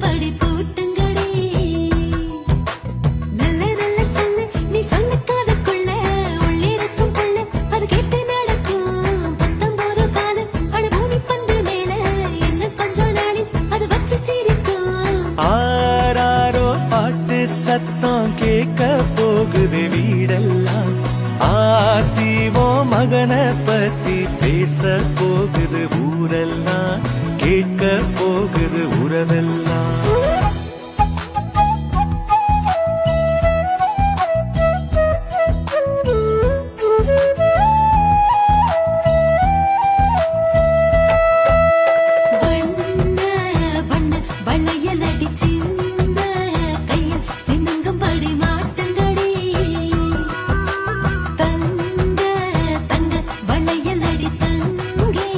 படி பூட்டுங்கடி நல்ல நல்ல சொல்லு நீ சொல்ல காதுக்குள்ள உள்ளிருக்கும் புள்ள அது கேட்டு நடக்கும் 19 காலு அட பூமி பந்து மேல இன்னும் கொஞ்ச நாளில் அது வச்சு சிரிக்கும் ஆராரோ பாட்டு சத்தம் கேட்க போகுது வீடெல்லாம் ஆத்திவோ மகனை பத்தி பேச போகுது ஊரெல்லாம் கேட்க போகுது உறவெல்லாம் வளையல் அடிச்சிருந்த கையில் சின்னங்கம் படி மாட்டுங்கடி தங்க தங்க வளையல் அடி தங்கே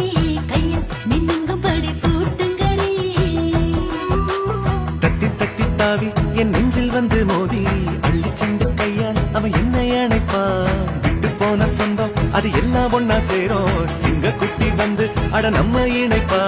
கையில் மின்னங்கம் படி பூட்டுங்கடி தட்டி தட்டி தாவி என் நெஞ்சில் வந்து மோதி அள்ளி சென்று கையால் அவன் என்னை அணைப்பான் விட்டு போன சொந்தம் அது எல்லாம் ஒன்னா சேரும் சிங்க குட்டி வந்து அட நம்ம இணைப்பா